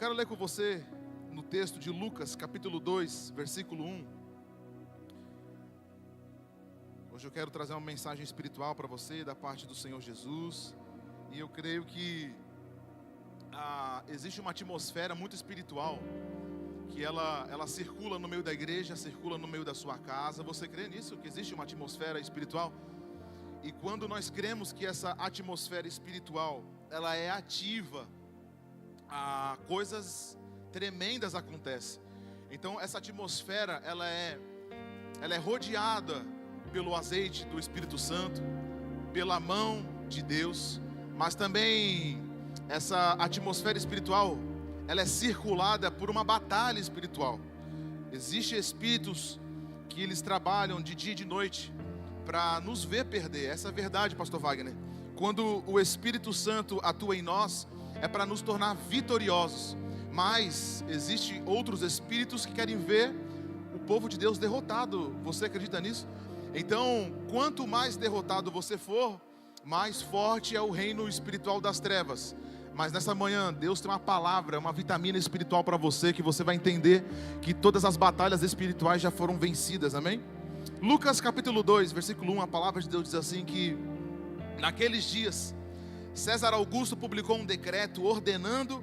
quero ler com você no texto de Lucas, capítulo 2, versículo 1. Hoje eu quero trazer uma mensagem espiritual para você, da parte do Senhor Jesus. E eu creio que existe uma atmosfera muito espiritual, que ela circula no meio da igreja, circula no meio da sua casa. Você crê nisso? Que existe uma atmosfera espiritual? E quando nós cremos que essa atmosfera espiritual, ela é ativa, coisas tremendas acontecem. Então essa atmosfera, ela é rodeada pelo azeite do Espírito Santo, pela mão de Deus. Mas também essa atmosfera espiritual, ela é circulada por uma batalha espiritual. Existem espíritos que eles trabalham de dia e de noite para nos ver perder. Essa é a verdade, pastor Wagner. Quando o Espírito Santo atua em nós, é para nos tornar vitoriosos. Mas existem outros espíritos que querem ver o povo de Deus derrotado. Você acredita nisso? Então, quanto mais derrotado você for, mais forte é o reino espiritual das trevas. Mas nessa manhã, Deus tem uma palavra, uma vitamina espiritual para você, que você vai entender que todas as batalhas espirituais já foram vencidas, amém? Lucas capítulo 2, versículo 1, a palavra de Deus diz assim que naqueles dias, César Augusto publicou um decreto ordenando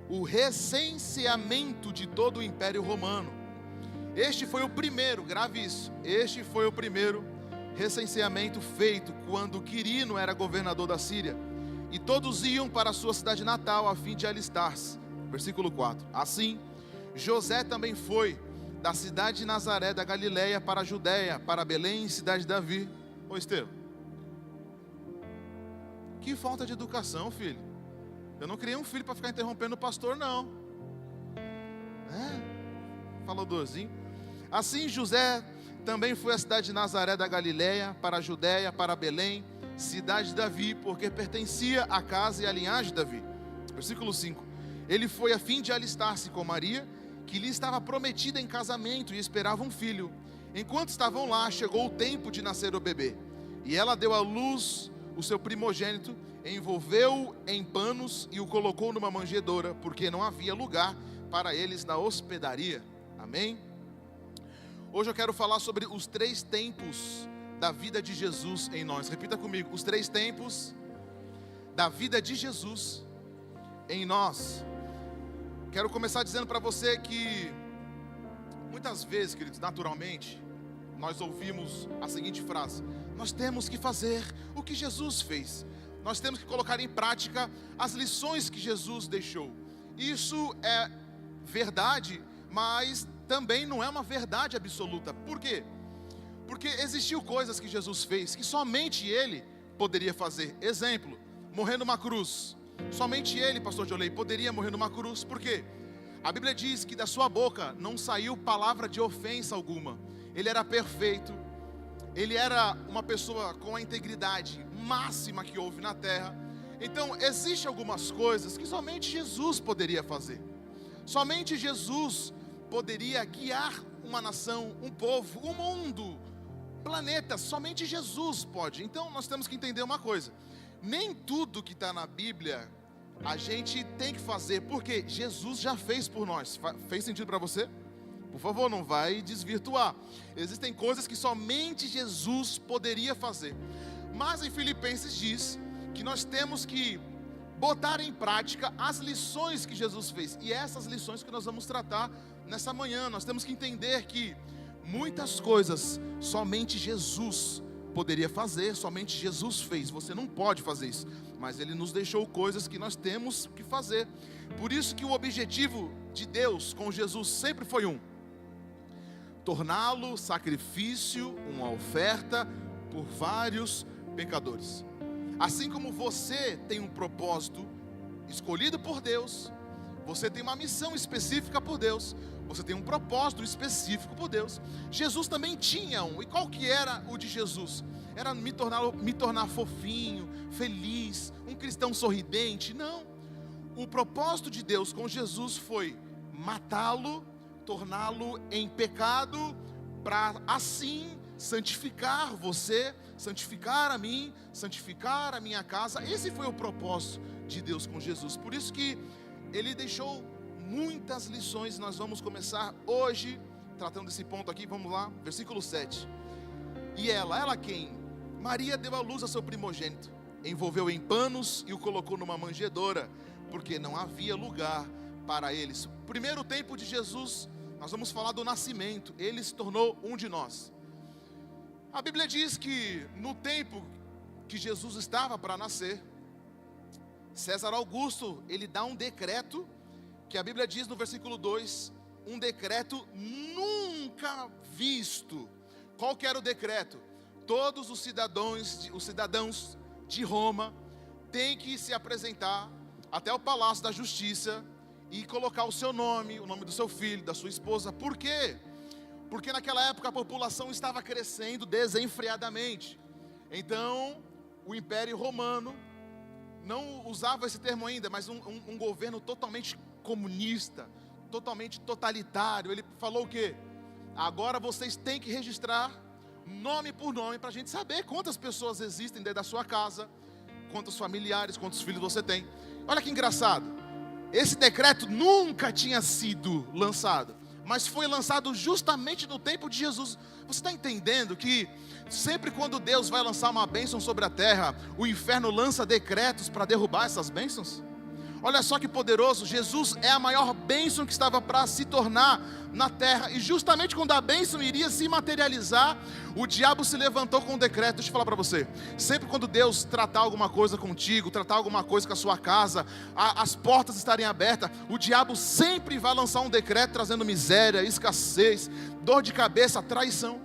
o recenseamento de todo o Império Romano. Este foi o primeiro, grave isso, este foi o primeiro recenseamento feito quando Quirino era governador da Síria. E todos iam para a sua cidade natal a fim de alistar-se. Versículo 4. Assim, José também foi da cidade de Nazaré da Galileia para a Judéia, para Belém, cidade de Davi. Ô Estevão, que falta de educação, filho. Eu não criei um filho para ficar interrompendo o pastor, não. Falou dorzinho. Assim, José também foi à cidade de Nazaré da Galileia, para a Judéia, para Belém, cidade de Davi, porque pertencia à casa e à linhagem de Davi. Versículo 5. Ele foi a fim de alistar-se com Maria, que lhe estava prometida em casamento e esperava um filho. Enquanto estavam lá, chegou o tempo de nascer o bebê. E ela deu à luz o seu primogênito, envolveu-o em panos e o colocou numa manjedoura, porque não havia lugar para eles na hospedaria. Amém? Hoje eu quero falar sobre os 3 tempos da vida de Jesus em nós. Repita comigo, os 3 tempos da vida de Jesus em nós. Quero começar dizendo para você que muitas vezes, queridos, naturalmente, nós ouvimos a seguinte frase: nós temos que fazer o que Jesus fez. Nós temos que colocar em prática as lições que Jesus deixou. Isso é verdade, mas também não é uma verdade absoluta. Por quê? Porque existiu coisas que Jesus fez que somente Ele poderia fazer. Exemplo, morrer numa cruz. Somente Ele, pastor Jolei, poderia morrer numa cruz. Por quê? A Bíblia diz que da sua boca não saiu palavra de ofensa alguma. Ele era perfeito. Ele era uma pessoa com a integridade máxima que houve na terra. Então, existem algumas coisas que somente Jesus poderia fazer. Somente Jesus poderia guiar uma nação, um povo, um mundo, planeta. Somente Jesus pode. Então nós temos que entender uma coisa: nem tudo que está na Bíblia a gente tem que fazer, porque Jesus já fez por nós. Fez sentido para você? Por favor, não vai desvirtuar. Existem coisas que somente Jesus poderia fazer. Mas em Filipenses diz que nós temos que botar em prática as lições que Jesus fez. E essas lições que nós vamos tratar nessa manhã. Nós temos que entender que muitas coisas somente Jesus poderia fazer, somente Jesus fez. Você não pode fazer isso, mas Ele nos deixou coisas que nós temos que fazer. Por isso que o objetivo de Deus com Jesus sempre foi torná-lo sacrifício, uma oferta por vários pecadores. Assim como você tem um propósito escolhido por Deus, você tem uma missão específica por Deus, você tem um propósito específico por Deus. Jesus também tinha um. E qual que era o de Jesus? Era me tornar fofinho, feliz, um cristão sorridente? Não. O propósito de Deus com Jesus foi matá-lo, torná-lo em pecado, para assim santificar você, santificar a mim, santificar a minha casa. Esse foi o propósito de Deus com Jesus. Por isso que Ele deixou muitas lições. Nós vamos começar hoje tratando desse ponto aqui. Vamos lá, versículo 7. E ela quem? Maria deu à luz a seu primogênito, envolveu em panos e o colocou numa manjedoura, porque não havia lugar para eles. Primeiro tempo de Jesus, nós vamos falar do nascimento. Ele se tornou um de nós. A Bíblia diz que no tempo que Jesus estava para nascer, César Augusto, ele dá um decreto, que a Bíblia diz no versículo 2, um decreto nunca visto. Qual que era o decreto? Todos os cidadãos de Roma têm que se apresentar até o Palácio da Justiça e colocar o seu nome, o nome do seu filho, da sua esposa. Por quê? Porque naquela época a população estava crescendo desenfreadamente. Então, o Império Romano não usava esse termo ainda, mas um governo totalmente comunista, totalmente totalitário. Ele falou o quê? Agora vocês têm que registrar nome por nome, para a gente saber quantas pessoas existem dentro da sua casa, quantos familiares, quantos filhos você tem. Olha que engraçado, esse decreto nunca tinha sido lançado, mas foi lançado justamente no tempo de Jesus. Você está entendendo que sempre quando Deus vai lançar uma bênção sobre a terra, o inferno lança decretos para derrubar essas bênçãos? Olha só que poderoso, Jesus é a maior bênção que estava para se tornar na terra. E justamente quando a bênção iria se materializar, o diabo se levantou com um decreto. Deixa eu falar para você, sempre quando Deus tratar alguma coisa contigo, tratar alguma coisa com a sua casa, as portas estarem abertas, o diabo sempre vai lançar um decreto trazendo miséria, escassez, dor de cabeça, traição.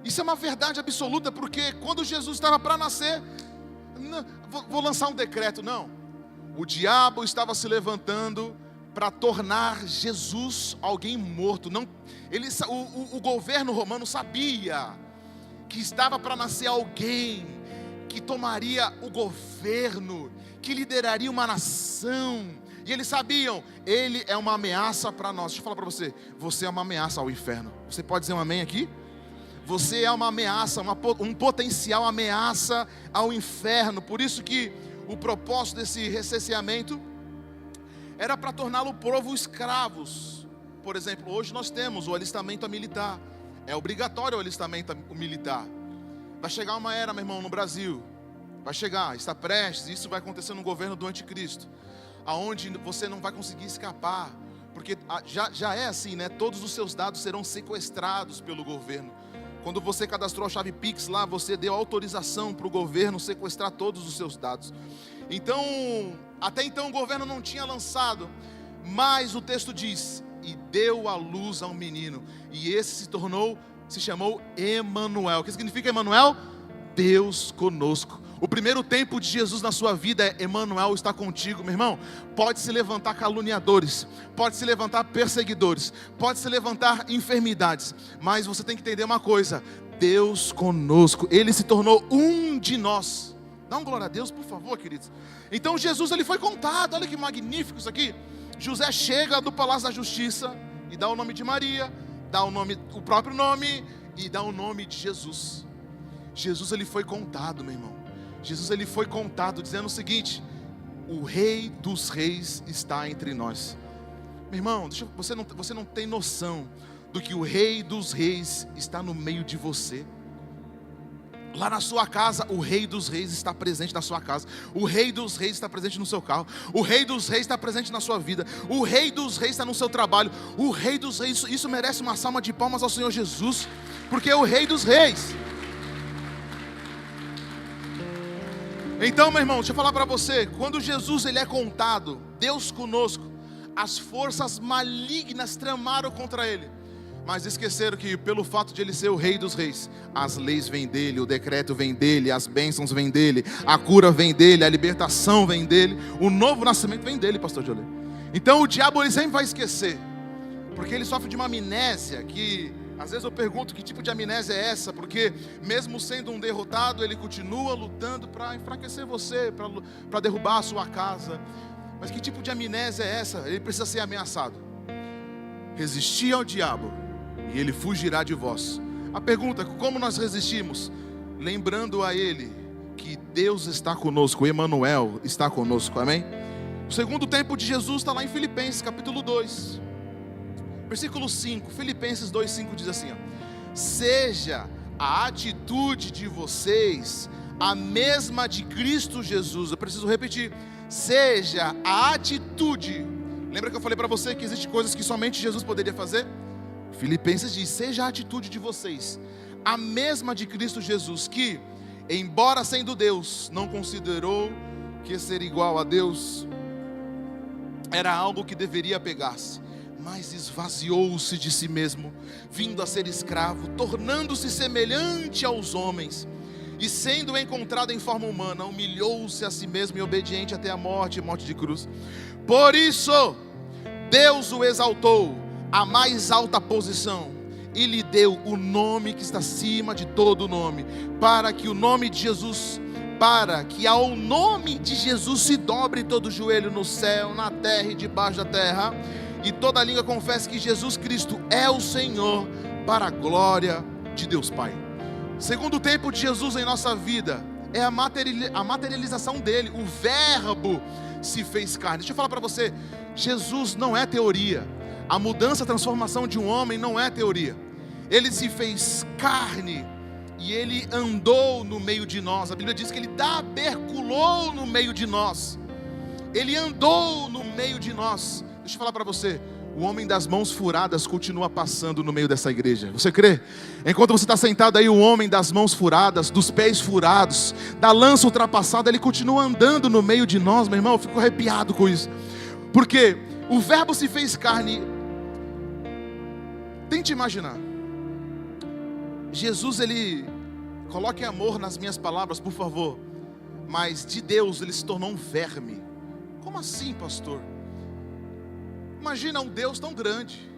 Isso é uma verdade absoluta, porque quando Jesus estava para nascer, não, vou lançar um decreto, não. O diabo estava se levantando para tornar Jesus alguém morto. Não, o governo romano sabia que estava para nascer alguém que tomaria o governo, que lideraria uma nação. E eles sabiam, ele é uma ameaça para nós. Deixa eu falar para você, você é uma ameaça ao inferno. Você pode dizer um amém aqui? Você é uma ameaça, um potencial ameaça ao inferno. Por isso que o propósito desse recenseamento era para torná-lo povo escravos. Por exemplo, hoje nós temos o alistamento militar. É obrigatório o alistamento militar. Vai chegar uma era, meu irmão, no Brasil. Vai chegar, está prestes. Isso vai acontecer no governo do anticristo, aonde você não vai conseguir escapar. Porque já é assim, né? Todos os seus dados serão sequestrados pelo governo. Quando você cadastrou a chave Pix lá, você deu autorização para o governo sequestrar todos os seus dados. Então, até então o governo não tinha lançado, mas o texto diz, e deu à luz a um menino, e esse se chamou Emanuel. O que significa Emanuel? Deus conosco. O primeiro tempo de Jesus na sua vida é Emanuel está contigo, meu irmão. Pode se levantar caluniadores, pode se levantar perseguidores, pode se levantar enfermidades, mas você tem que entender uma coisa: Deus conosco. Ele se tornou um de nós. Dá um glória a Deus, por favor, queridos. Então Jesus, ele foi contado. Olha que magnífico isso aqui. José chega do Palácio da Justiça e dá o nome de Maria, dá o próprio nome e dá o nome de Jesus. Jesus, ele foi contado, meu irmão. Jesus, ele foi contado dizendo o seguinte: o Rei dos Reis está entre nós. Meu irmão, você não tem noção do que o Rei dos Reis está no meio de você. Lá na sua casa, o Rei dos Reis está presente na sua casa. O Rei dos Reis está presente no seu carro. O Rei dos Reis está presente na sua vida. O Rei dos Reis está no seu trabalho. O Rei dos Reis, isso merece uma salva de palmas ao Senhor Jesus, porque é o Rei dos Reis. Então, meu irmão, deixa eu falar para você, quando Jesus ele é contado, Deus conosco, as forças malignas tramaram contra ele, mas esqueceram que pelo fato de ele ser o Rei dos Reis, as leis vêm dele, o decreto vem dele, as bênçãos vêm dele, a cura vem dele, a libertação vem dele, o novo nascimento vem dele, pastor Jolê. Então o diabo ele sempre vai esquecer, porque ele sofre de uma amnésia que... Às vezes eu pergunto que tipo de amnésia é essa, porque mesmo sendo um derrotado, ele continua lutando para enfraquecer você, para derrubar a sua casa. Mas que tipo de amnésia é essa? Ele precisa ser ameaçado. Resistir ao diabo e ele fugirá de vós. A pergunta, como nós resistimos? Lembrando a ele que Deus está conosco, Emanuel está conosco, amém? O segundo tempo de Jesus está lá em Filipenses, capítulo 2, versículo 5. Filipenses 2:5 diz assim, ó: seja a atitude de vocês a mesma de Cristo Jesus. Eu preciso repetir: seja a atitude. Lembra que eu falei para você que existem coisas que somente Jesus poderia fazer? Filipenses diz: seja a atitude de vocês a mesma de Cristo Jesus, que, embora sendo Deus, não considerou que ser igual a Deus era algo que deveria pegar-se, mas esvaziou-se de si mesmo, vindo a ser escravo, tornando-se semelhante aos homens, e sendo encontrado em forma humana, humilhou-se a si mesmo e obediente até a morte, morte de cruz. Por isso Deus o exaltou à mais alta posição e lhe deu o nome que está acima de todo nome, para que ao nome de Jesus se dobre todo joelho no céu, na terra e debaixo da terra, e toda língua confesse que Jesus Cristo é o Senhor, para a glória de Deus Pai. Segundo tempo de Jesus em nossa vida é a materialização dele. O verbo se fez carne. Deixa eu falar para você, Jesus não é teoria. A mudança, a transformação de um homem não é teoria. Ele se fez carne e ele andou no meio de nós. A Bíblia diz que ele taberculou no meio de nós. Ele andou no meio de nós. Deixa eu falar para você, o homem das mãos furadas continua passando no meio dessa igreja. Você crê? Enquanto você está sentado aí, o homem das mãos furadas, dos pés furados, da lança ultrapassada, ele continua andando no meio de nós, meu irmão. Eu fico arrepiado com isso. Porque o verbo se fez carne. Tente imaginar. Jesus, ele, coloque amor nas minhas palavras, por favor, mas de Deus ele se tornou um verme. Como assim, pastor? Imagina um Deus tão grande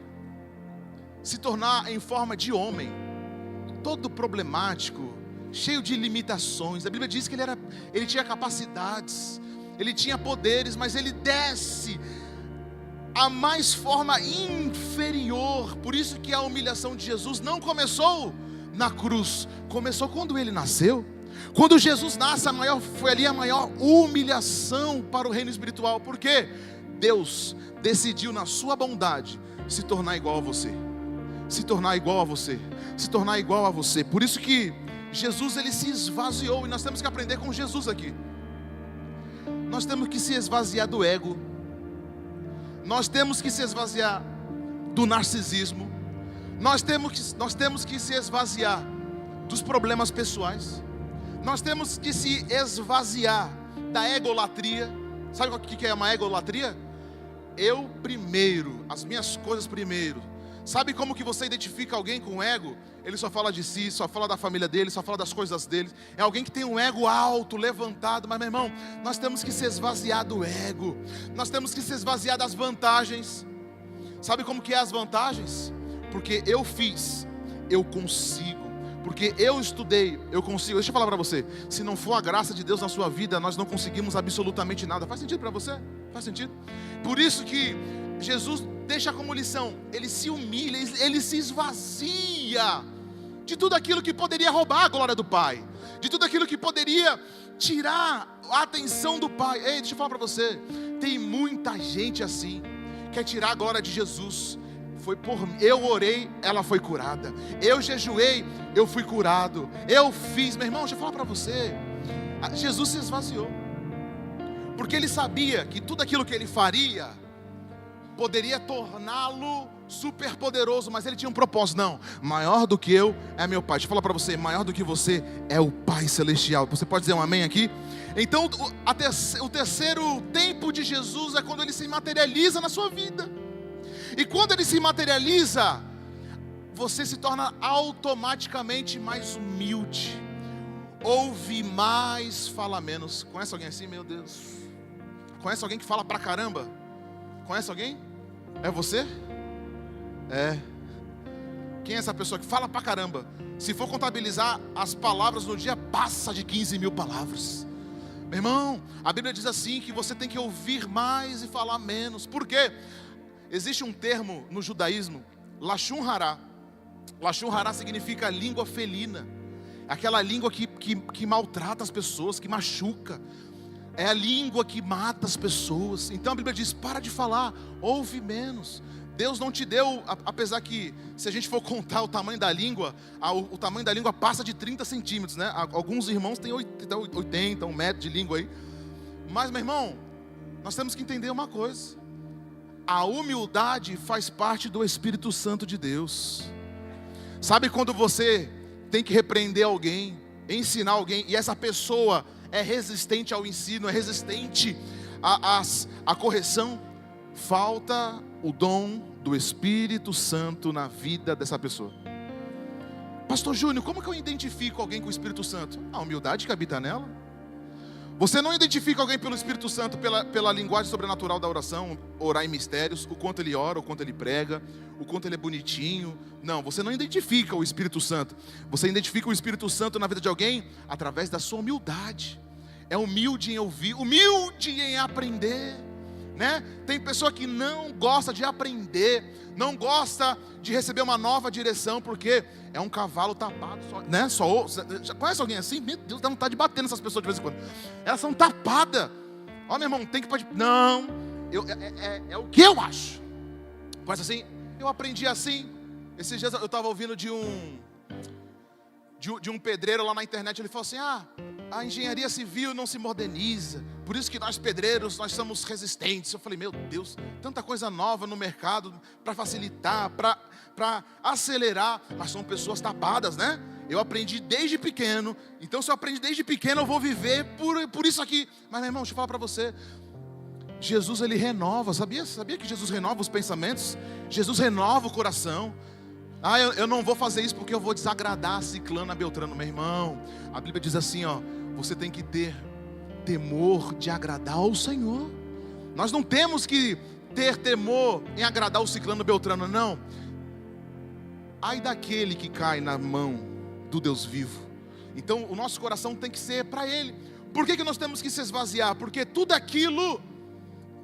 se tornar em forma de homem, todo problemático, cheio de limitações. A Bíblia diz que ele tinha capacidades, ele tinha poderes, mas ele desce a mais forma inferior. Por isso que a humilhação de Jesus não começou na cruz, começou quando ele nasceu. Quando Jesus nasce, foi ali a maior humilhação para o reino espiritual. Por quê? Deus decidiu na sua bondade se tornar igual a você, se tornar igual a você, se tornar igual a você. Por isso que Jesus, ele se esvaziou, e nós temos que aprender com Jesus aqui. Nós temos que se esvaziar do ego, nós temos que se esvaziar do narcisismo, nós temos que se esvaziar dos problemas pessoais, nós temos que se esvaziar da egolatria. Sabe o que é uma egolatria? Eu primeiro, as minhas coisas primeiro. Sabe como que você identifica alguém com ego? Ele só fala de si, só fala da família dele, só fala das coisas dele. É alguém que tem um ego alto, levantado. Mas meu irmão, nós temos que se esvaziar do ego. Nós temos que se esvaziar das vantagens. Sabe como que é as vantagens? Porque eu fiz, eu consigo. Porque eu estudei, eu consigo. Deixa eu falar para você, se não for a graça de Deus na sua vida, nós não conseguimos absolutamente nada. Faz sentido para você? Faz sentido? Por isso que Jesus deixa como lição, ele se humilha, ele se esvazia de tudo aquilo que poderia roubar a glória do Pai, de tudo aquilo que poderia tirar a atenção do Pai. Ei, deixa eu falar para você, tem muita gente assim, quer tirar a glória de Jesus. Eu orei, ela foi curada. Eu jejuei, eu fui curado. Eu fiz, meu irmão, deixa eu falar para você, Jesus se esvaziou, porque ele sabia que tudo aquilo que ele faria poderia torná-lo super poderoso, mas ele tinha um propósito. Não, maior do que eu é meu Pai. Deixa eu falar para você, maior do que você é o Pai Celestial. Você pode dizer um amém aqui? Então o terceiro tempo de Jesus é quando ele se materializa na sua vida. E quando ele se materializa, você se torna automaticamente mais humilde, ouve mais, fala menos. Conhece alguém assim? Meu Deus. Conhece alguém que fala pra caramba? Conhece alguém? É você? É. Quem é essa pessoa que fala pra caramba? Se for contabilizar as palavras no dia, passa de 15 mil palavras. Meu irmão, a Bíblia diz assim, que você tem que ouvir mais e falar menos. Por quê? Existe um termo no judaísmo, Lashon Hará. Lashon Hará significa língua felina. Aquela língua que maltrata as pessoas, que machuca. É a língua que mata as pessoas. Então a Bíblia diz, para de falar, ouve menos. Deus não te deu, apesar que, se a gente for contar o tamanho da língua, o tamanho da língua passa de 30 centímetros, né? Alguns irmãos têm 80, 1 metro de língua aí. Mas, meu irmão, nós temos que entender uma coisa. A humildade faz parte do Espírito Santo de Deus. Sabe quando você tem que repreender alguém, ensinar alguém, e essa pessoa é resistente ao ensino, é resistente à correção? Falta o dom do Espírito Santo na vida dessa pessoa. Pastor Júnior, como que eu identifico alguém com o Espírito Santo? A humildade que habita nela. Você não identifica alguém pelo Espírito Santo pela linguagem sobrenatural da oração, orar em mistérios, o quanto ele ora, o quanto ele prega, o quanto ele é bonitinho. Não, você não identifica o Espírito Santo. Você identifica o Espírito Santo na vida de alguém através da sua humildade. É humilde em ouvir, humilde em aprender, né? Tem pessoa que não gosta de aprender, não gosta de receber uma nova direção, porque é um cavalo tapado, né? Já conhece alguém assim? Meu Deus, dá vontade de bater nessas pessoas de vez em quando. Elas são tapadas. Ó, meu irmão, tem que... Não, é o que eu acho. Conhece assim? Eu aprendi assim. Esses dias eu estava ouvindo de um pedreiro lá na internet. Ele falou assim, a engenharia civil não se moderniza, por isso que nós pedreiros, nós somos resistentes. Eu falei, meu Deus, tanta coisa nova no mercado, para facilitar, para acelerar, mas são pessoas tapadas, né? Eu aprendi desde pequeno, então se eu aprendi desde pequeno, eu vou viver por isso aqui. Mas meu irmão, deixa eu falar para você, Jesus ele renova, sabia que Jesus renova os pensamentos? Jesus renova o coração. Eu não vou fazer isso porque eu vou desagradar a ciclano, a beltrano. Meu irmão, a Bíblia diz assim, você tem que ter temor de agradar ao Senhor. Nós não temos que ter temor em agradar o ciclano, beltrano, não. Ai daquele que cai na mão do Deus vivo. Então o nosso coração tem que ser para Ele. Por que nós temos que se esvaziar? Porque tudo aquilo...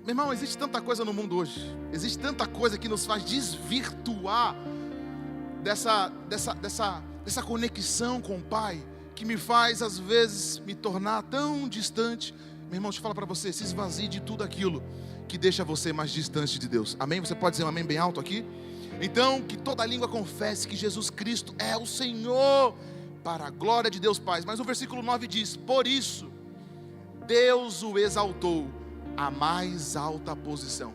Meu irmão, existe tanta coisa no mundo hoje, existe tanta coisa que nos faz desvirtuar dessa conexão com o Pai, que me faz às vezes me tornar tão distante. Meu irmão, deixa eu falar para você, se esvazie de tudo aquilo que deixa você mais distante de Deus. Amém? Você pode dizer um amém bem alto aqui? Então, que toda língua confesse que Jesus Cristo é o Senhor, para a glória de Deus Pai. Mas o versículo 9 diz, por isso Deus o exaltou à mais alta posição.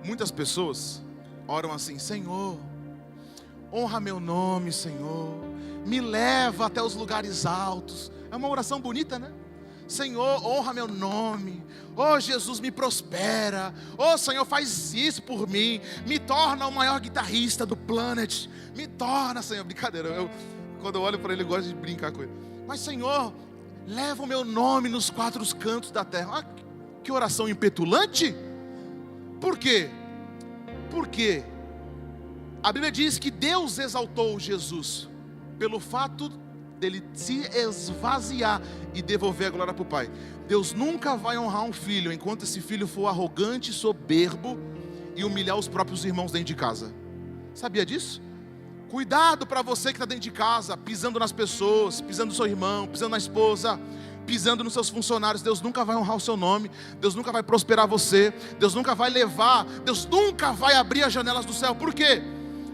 Muitas pessoas oram assim, Senhor, honra meu nome, Senhor, me leva até os lugares altos. É uma oração bonita, né? Senhor, honra meu nome. Oh, Jesus, me prospera. Oh, Senhor, faz isso por mim. Me torna o maior guitarrista do planet. Me torna, Senhor. Brincadeira, quando eu olho para ele, eu gosto de brincar com ele. Mas, Senhor, leva o meu nome nos 4 cantos da terra. Que oração impetulante. Por quê? Porque a Bíblia diz que Deus exaltou Jesus pelo fato dele se esvaziar e devolver a glória para o Pai. Deus nunca vai honrar um filho enquanto esse filho for arrogante, soberbo e humilhar os próprios irmãos dentro de casa. Sabia disso? Cuidado para você que está dentro de casa, pisando nas pessoas, pisando no seu irmão, pisando na esposa, pisando nos seus funcionários. Deus nunca vai honrar o seu nome, Deus nunca vai prosperar você, Deus nunca vai levar, Deus nunca vai abrir as janelas do céu. Por quê?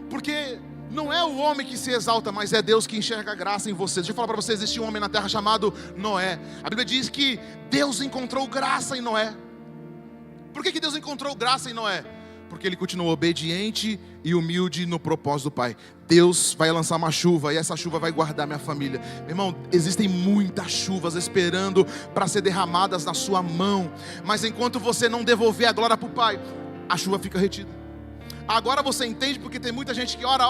Porque não é o homem que se exalta, mas é Deus que enxerga a graça em você. Deixa eu falar para você, existia um homem na terra chamado Noé. A Bíblia diz que Deus encontrou graça em Noé. Por que Deus encontrou graça em Noé? Porque ele continuou obediente e humilde no propósito do Pai. Deus vai lançar uma chuva e essa chuva vai guardar minha família. Meu irmão, existem muitas chuvas esperando para ser derramadas na sua mão, mas enquanto você não devolver a glória para o Pai, a chuva fica retida. Agora você entende porque tem muita gente que ora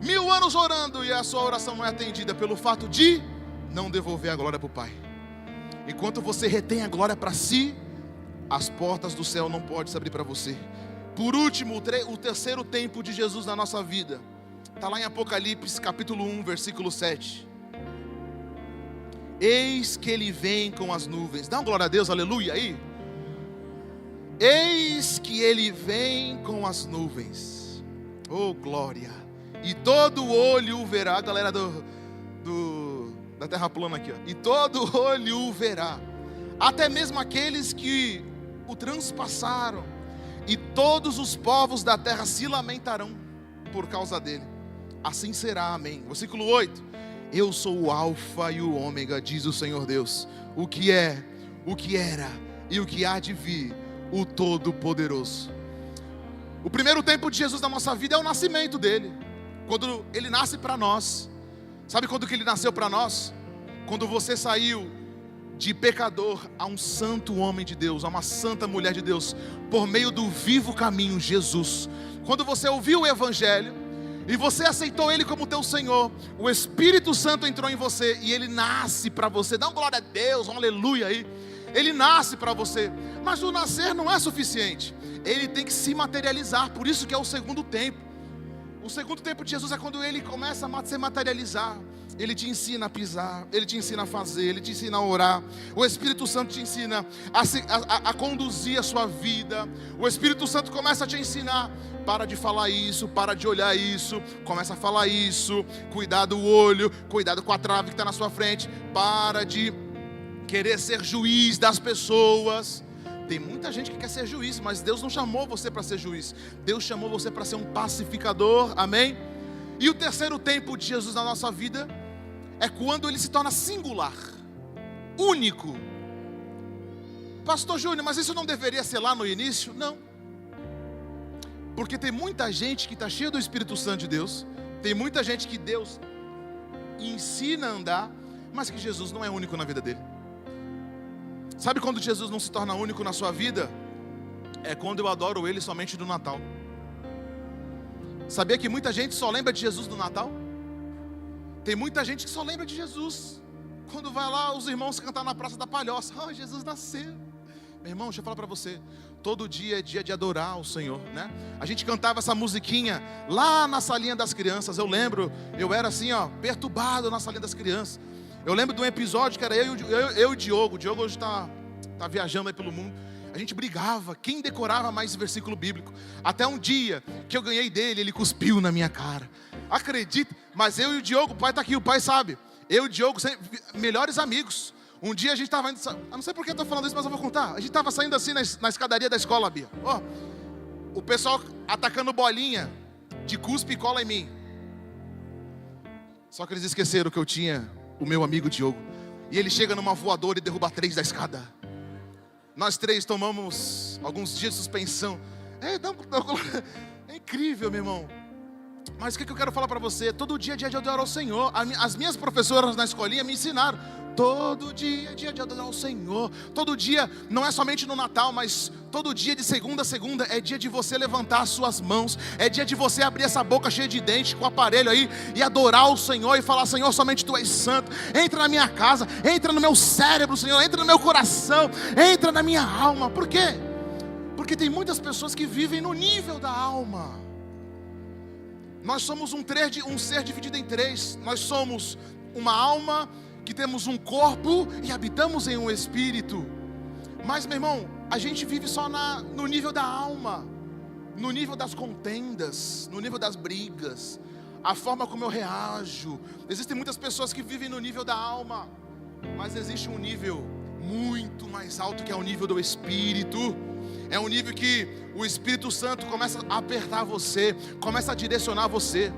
1000 anos orando e a sua oração não é atendida pelo fato de não devolver a glória para o Pai. Enquanto você retém a glória para si, as portas do céu não podem se abrir para você. Por último, o terceiro tempo de Jesus na nossa vida está lá em Apocalipse capítulo 1, versículo 7. Eis que ele vem com as nuvens. Dá uma glória a Deus, aleluia aí. Eis que ele vem com as nuvens. Oh glória. E todo olho o verá. A galera da terra plana aqui, ó. E todo olho o verá, até mesmo aqueles que o transpassaram, e todos os povos da terra se lamentarão por causa dele. Assim será, amém. Versículo 8: eu sou o alfa e o ômega, diz o Senhor Deus, o que é, o que era e o que há de vir, o Todo-Poderoso. O primeiro tempo de Jesus na nossa vida é o nascimento dele, quando ele nasce para nós. Sabe quando que ele nasceu para nós? Quando você saiu de pecador a um santo homem de Deus, a uma santa mulher de Deus, por meio do vivo caminho, Jesus. Quando você ouviu o Evangelho e você aceitou ele como teu Senhor, o Espírito Santo entrou em você e ele nasce para você. Dá uma glória a Deus, um aleluia aí. Ele nasce para você, mas o nascer não é suficiente, ele tem que se materializar. Por isso que é o segundo tempo. O segundo tempo de Jesus é quando ele começa a se materializar. Ele te ensina a pisar, ele te ensina a fazer, ele te ensina a orar. O Espírito Santo te ensina a conduzir a sua vida. O Espírito Santo começa a te ensinar: para de falar isso, para de olhar isso, começa a falar isso, cuidado do olho, cuidado com a trave que está na sua frente, para de querer ser juiz das pessoas. Tem muita gente que quer ser juiz, mas Deus não chamou você para ser juiz. Deus chamou você para ser um pacificador, amém? E o terceiro tempo de Jesus na nossa vida é quando ele se torna singular, único. Pastor Júnior, mas isso não deveria ser lá no início? Não, porque tem muita gente que está cheia do Espírito Santo de Deus, tem muita gente que Deus ensina a andar, mas que Jesus não é único na vida dele. Sabe quando Jesus não se torna único na sua vida? É quando eu adoro ele somente do Natal. Sabia que muita gente só lembra de Jesus no Natal? Tem muita gente que só lembra de Jesus quando vai lá os irmãos cantar na Praça da Palhoça. Ah, Jesus nasceu. Meu irmão, deixa eu falar para você, todo dia é dia de adorar o Senhor, né? A gente cantava essa musiquinha lá na salinha das crianças. Eu lembro, eu era assim, ó, perturbado na salinha das crianças. Eu lembro de um episódio que era eu e o Diogo. O Diogo hoje está viajando aí pelo mundo. A gente brigava, quem decorava mais versículo bíblico. Até um dia que eu ganhei dele, ele cuspiu na minha cara. Acredita? Mas eu e o Diogo, o pai está aqui, o pai sabe. Eu e o Diogo, melhores amigos. Um dia a gente estava indo, eu não sei por que eu estou falando isso, mas eu vou contar. A gente estava saindo assim na escadaria da escola, Bia. Ó, o pessoal atacando bolinha de cuspe e cola em mim. Só que eles esqueceram que eu tinha o meu amigo Diogo. E ele chega numa voadora e derruba 3 da escada. Nós 3 tomamos alguns dias de suspensão. É incrível, meu irmão. Mas o que eu quero falar para você? Todo dia é dia de adorar ao Senhor. As minhas professoras na escolinha me ensinaram: todo dia é dia de adorar ao Senhor. Todo dia, não é somente no Natal, mas todo dia de segunda a segunda é dia de você levantar as suas mãos. É dia de você abrir essa boca cheia de dente com o aparelho aí e adorar o Senhor e falar: Senhor, somente Tu és santo. Entra na minha casa, entra no meu cérebro, Senhor, entra no meu coração, entra na minha alma. Por quê? Porque tem muitas pessoas que vivem no nível da alma. Nós somos um ser dividido em 3. Nós somos uma alma que temos um corpo e habitamos em um espírito. Mas, meu irmão, a gente vive só no nível da alma, no nível das contendas, no nível das brigas, a forma como eu reajo. Existem muitas pessoas que vivem no nível da alma, mas existe um nível muito mais alto, que é o nível do espírito. É um nível que o Espírito Santo começa a apertar você, começa a direcionar você.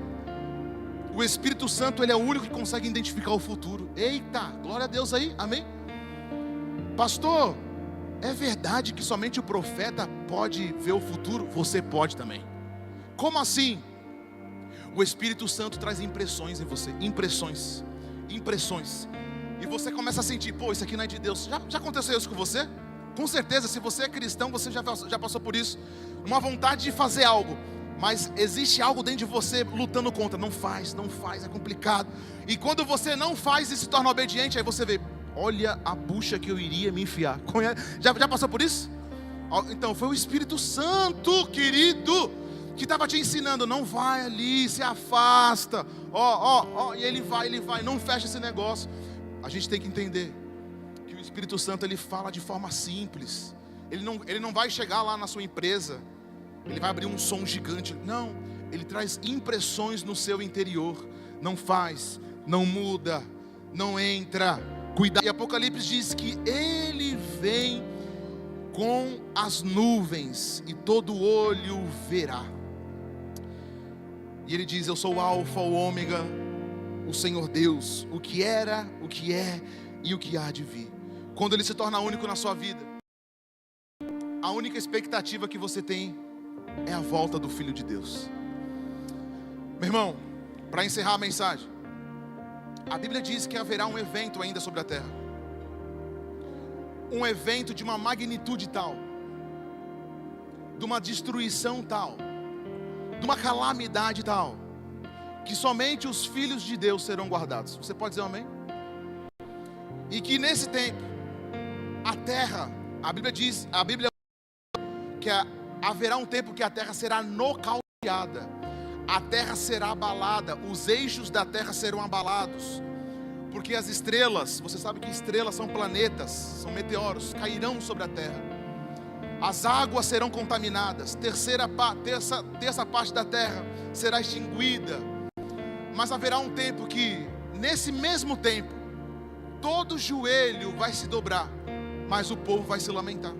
O Espírito Santo, ele é o único que consegue identificar o futuro. Eita, glória a Deus aí, amém? Pastor, é verdade que somente o profeta pode ver o futuro? Você pode também. Como assim? O Espírito Santo traz impressões em você. Impressões. E você começa a sentir: pô, isso aqui não é de Deus. Já aconteceu isso com você? Com certeza, se você é cristão, você já passou por isso. Uma vontade de fazer algo, mas existe algo dentro de você lutando contra. Não faz, é complicado. E quando você não faz e se torna obediente, aí você vê: olha a bucha que eu iria me enfiar. Já passou por isso? Então foi o Espírito Santo, querido, que estava te ensinando: não vai ali, se afasta. E ele vai, não fecha esse negócio. A gente tem que entender que o Espírito Santo, ele fala de forma simples. Ele não vai chegar lá na sua empresa, ele vai abrir um som gigante. Não, ele traz impressões no seu interior. Não faz, não muda, não entra. Cuidado. E Apocalipse diz que ele vem com as nuvens e todo olho verá. E ele diz: eu sou o Alfa, o Ômega, o Senhor Deus, o que era, o que é e o que há de vir. Quando ele se torna único na sua vida, a única expectativa que você tem é a volta do Filho de Deus. Meu irmão, para encerrar a mensagem, a Bíblia diz que haverá um evento ainda sobre a terra. Um evento de uma magnitude tal, de uma destruição tal, de uma calamidade tal, que somente os filhos de Deus serão guardados. Você pode dizer um amém? E que nesse tempo, a terra, a Bíblia diz que haverá um tempo que a terra será nocauteada, a terra será abalada, os eixos da terra serão abalados, porque as estrelas, você sabe que estrelas são planetas, são meteoros, cairão sobre a terra. As águas serão contaminadas, terça parte da terra será extinguida. Mas haverá um tempo que, nesse mesmo tempo, todo joelho vai se dobrar, mas o povo vai se lamentar.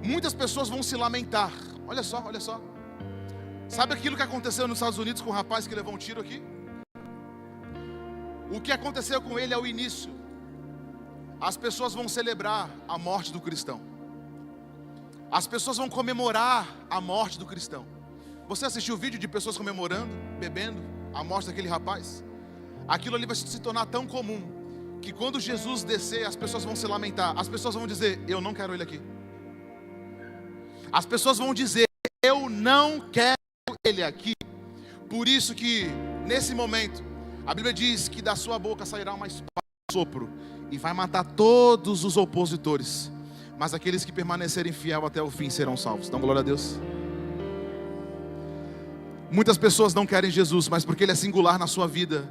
Muitas pessoas vão se lamentar. Olha só, olha só. Sabe aquilo que aconteceu nos Estados Unidos com o rapaz que levou um tiro aqui? O que aconteceu com ele é o início. As pessoas vão celebrar a morte do cristão. As pessoas vão comemorar a morte do cristão. Você assistiu o vídeo de pessoas comemorando, bebendo a morte daquele rapaz? Aquilo ali vai se tornar tão comum que quando Jesus descer, as pessoas vão se lamentar. As pessoas vão dizer: eu não quero ele aqui. As pessoas vão dizer: eu não quero ele aqui. Por isso que nesse momento a Bíblia diz que da sua boca sairá uma espada de sopro e vai matar todos os opositores, mas aqueles que permanecerem fiel até o fim serão salvos. Então glória a Deus. Muitas pessoas não querem Jesus, mas porque ele é singular na sua vida,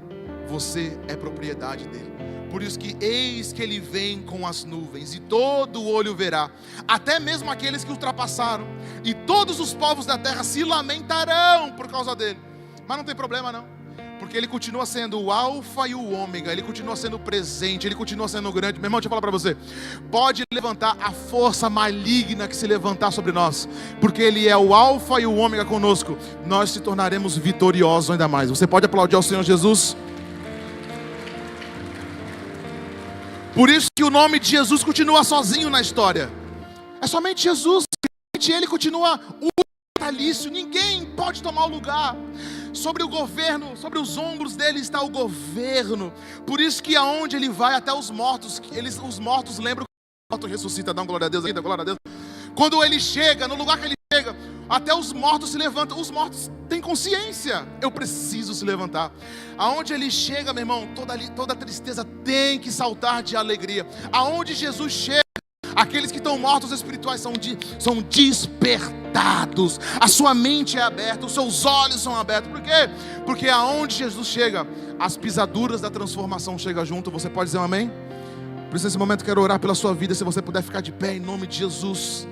você é propriedade dele. Por isso que eis que ele vem com as nuvens e todo olho verá, até mesmo aqueles que ultrapassaram, e todos os povos da terra se lamentarão por causa dele. Mas não tem problema não, porque ele continua sendo o Alfa e o Ômega, ele continua sendo presente, ele continua sendo grande. Meu irmão, deixa eu falar para você, pode levantar a força maligna que se levantar sobre nós, porque ele é o Alfa e o Ômega conosco, nós se tornaremos vitoriosos ainda mais. Você pode aplaudir ao Senhor Jesus? Por isso que o nome de Jesus continua sozinho na história. É somente Jesus, somente ele continua vitalício, ninguém pode tomar o lugar. Sobre o governo, sobre os ombros dele está o governo. Por isso que aonde ele vai, até os mortos, os mortos lembram que o morto ressuscita. Dá uma glória a Deus ainda, glória a Deus. Quando ele chega, no lugar que ele chega, até os mortos se levantam. Os mortos têm consciência, eu preciso se levantar. Aonde ele chega, meu irmão, toda tristeza tem que saltar de alegria. Aonde Jesus chega, aqueles que estão mortos espirituais são despertados. A sua mente é aberta, os seus olhos são abertos. Por quê? Porque aonde Jesus chega, as pisaduras da transformação chegam junto. Você pode dizer um amém? Por isso nesse momento eu quero orar pela sua vida. Se você puder ficar de pé em nome de Jesus.